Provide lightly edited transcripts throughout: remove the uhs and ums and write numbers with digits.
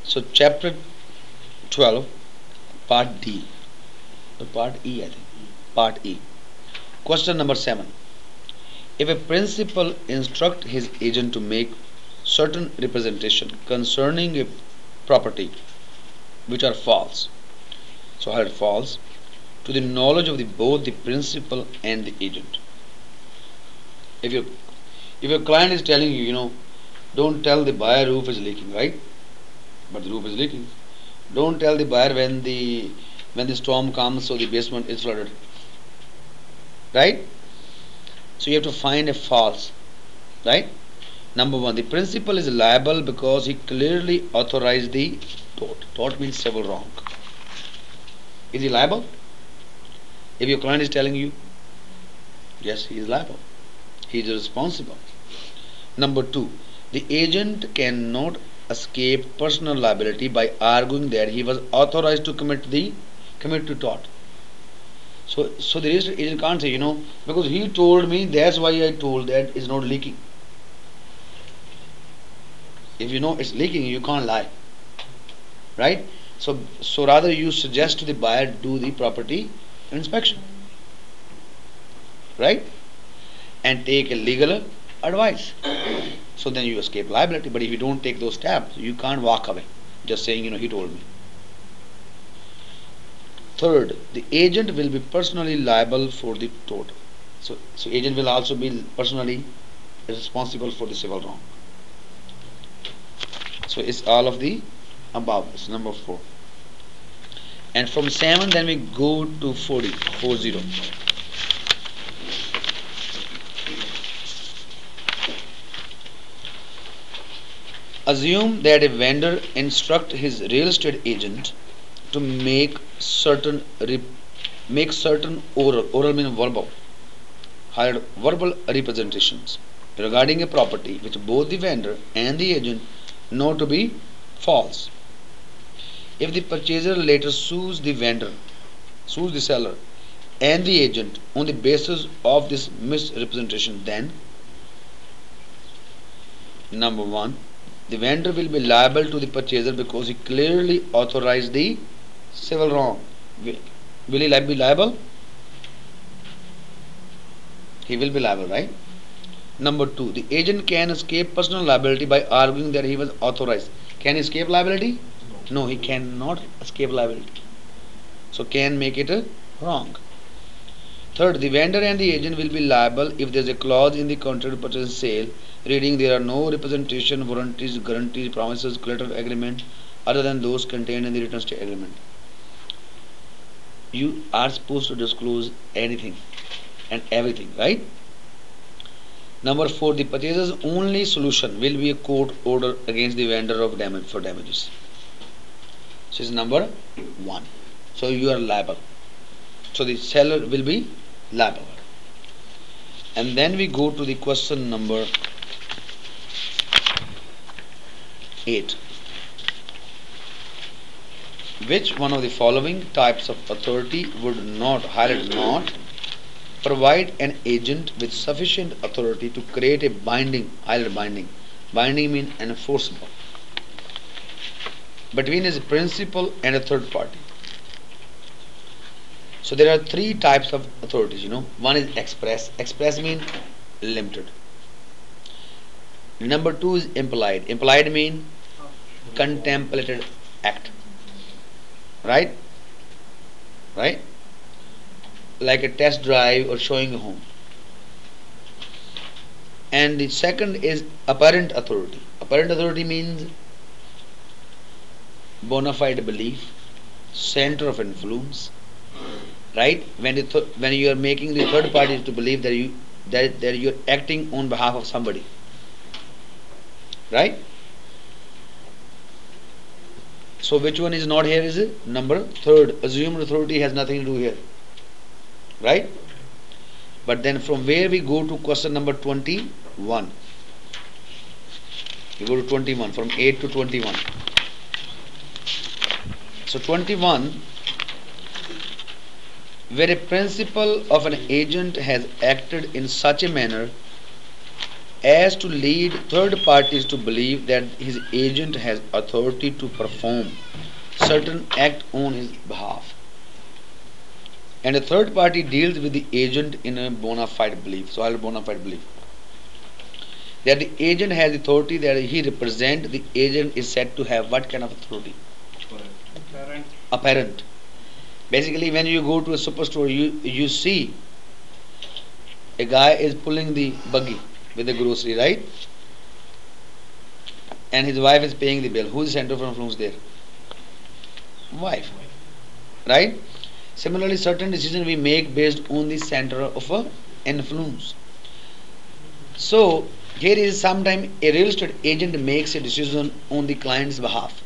So chapter 12, part D, or part E, I think. Part E. Question number 7. If a principal instruct his agent to make certain representation concerning a property which are false, so are false, to the knowledge of both the principal and the agent. If your client is telling you, don't tell the buyer roof is leaking, right? But the roof is leaking. Don't tell the buyer when the storm comes, so the basement is flooded, right? So you have to find a false, right? Number one, the principal is liable because he clearly authorized the tort. Tort means civil wrong. Is he liable? If your client is telling you, yes, he is liable. He is responsible. Number two, the agent cannot escape personal liability by arguing that he was authorized to commit to tort. So the registered agent can't say, because he told me, that's why I told that it's not leaking. If you know it's leaking, you can't lie, right? So rather you suggest to the buyer do the property inspection, right? And take a legal advice. So then you escape liability. But if you don't take those steps, you can't walk away just saying, he told me. Third, the agent will be personally liable for the tort. So agent will also be personally responsible for the civil wrong. So it's all of the above. It's number 4. And from 7 then we go to 40. Assume that a vendor instruct his real estate agent to make certain oral means verbal representations regarding a property which both the vendor and the agent know to be false. If the purchaser later sues the seller and the agent on the basis of this misrepresentation, then number 1, the vendor will be liable to the purchaser because he clearly authorized the civil wrong. Will he be liable? He will be liable, right? Number 2, the agent can escape personal liability by arguing that he was authorized. Can he escape liability? No, he cannot escape liability. So can make it wrong. Third, the vendor and the agent will be liable if there is a clause in the contract purchase and sale reading there are no representation, warranties, guarantees, promises, collateral agreement other than those contained in the written estate agreement. You are supposed to disclose anything and everything, right? Number 4, the purchaser's only solution will be a court order against the vendor of damages. This is number 1. So you are liable. So the seller will be liable. And then we go to the question number 8. Which one of the following types of authority would not provide an agent with sufficient authority to create a binding means enforceable, between a principal and a third party? So there are 3 types of authorities, One is express. Express means limited. Number 2 is implied. Implied means contemplated act. Right? Like a test drive or showing a home. And the second is apparent authority. Apparent authority means bona fide belief, center of influence, right? When you are making the third party to believe that you are acting on behalf of somebody, right? So which one is not here is number 3rd. Assumed authority has nothing to do here, right? But then from where we go to question number 21. We go to 21, from 8 to 21. So 21, where a principal of an agent has acted in such a manner as to lead third parties to believe that his agent has authority to perform certain act on his behalf. And a third party deals with the agent in a bona fide belief. So, I have a bona fide belief that the agent has authority, that he represents the agent is said to have what kind of authority? Parent. Apparent. Basically, when you go to a superstore, you see a guy is pulling the buggy with the grocery, right? And his wife is paying the bill. Who is the center of influence there? Wife, right? Similarly, certain decisions we make based on the center of influence. So, here is sometime a real estate agent makes a decision on the client's behalf,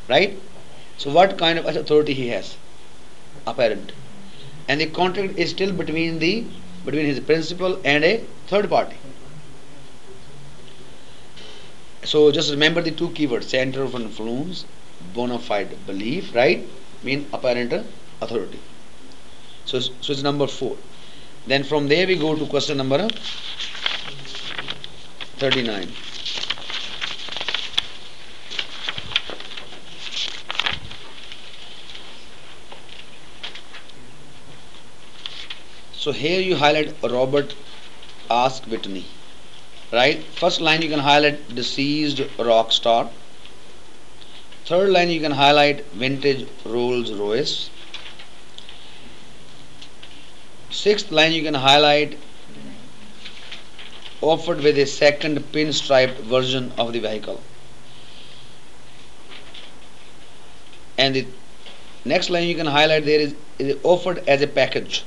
right? So, what kind of authority he has? Apparent. And the contract is still between his principal and a third party. So, just remember the two keywords: center of influence, bona fide belief, right? Mean apparent authority. So it's number 4. Then from there we go to question number 39. So here you highlight Robert ask Whitney, right? First line you can highlight deceased rock star. Third line you can highlight vintage Rolls Royce. Sixth line you can highlight offered with a second pinstriped version of the vehicle. And the next line you can highlight there is offered as a package.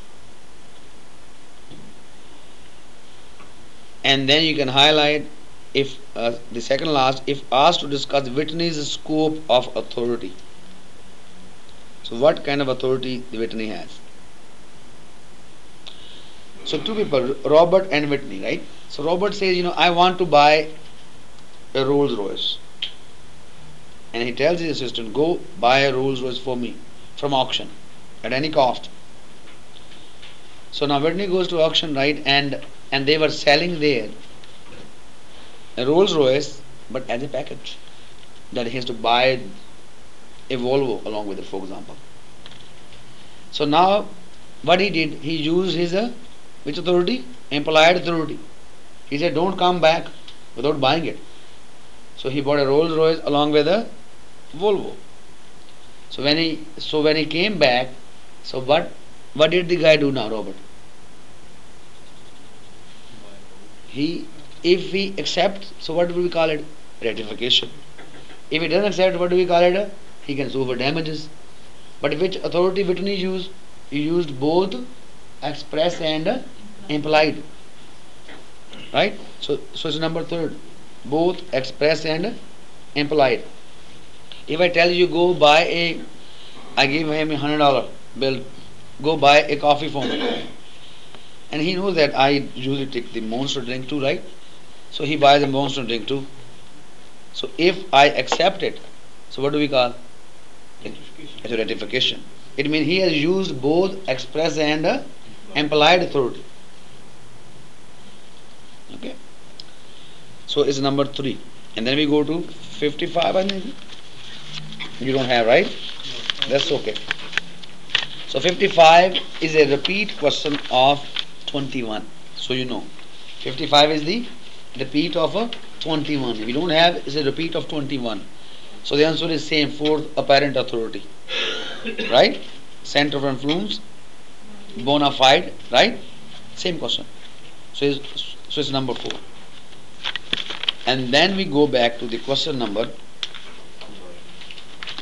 And then you can highlight if the second last, if asked to discuss Whitney's scope of authority. So what kind of authority the Whitney has? So two people, Robert and Whitney, right? So Robert says, I want to buy a Rolls Royce. And he tells his assistant, go buy a Rolls Royce for me from auction at any cost. So now Whitney goes to auction, right? And they were selling there a Rolls Royce, but as a package, that he has to buy a Volvo along with it, for example. So now what he did, he used his which authority? Implied authority. He said, don't come back without buying it. So he bought a Rolls Royce along with a Volvo. So when he came back, so what did the guy do now, Robert? If he accepts, so what do we call it? Ratification. If he doesn't accept, what do we call it? He can sue for damages. But which authority Whitney used? He used both express and implied. Right? So it's number 3. Both express and implied. If I tell you go buy I give him $100 bill, go buy a coffee for me. And he knows that I usually take the Monster drink too, right? So he buys a Monster drink too. So if I accept it, so what do we call? It's a ratification. It means he has used both express and implied authority. Okay. So it's number 3. And then we go to 55, I think. You don't have, right? That's okay. So 55 is a repeat question of 21. So 55 is the repeat of a 21. If you don't have, it's a repeat of 21. So the answer is same, 4th apparent authority. Right? Center of influence, bona fide, right? Same question. So it's number 4. And then we go back to the question number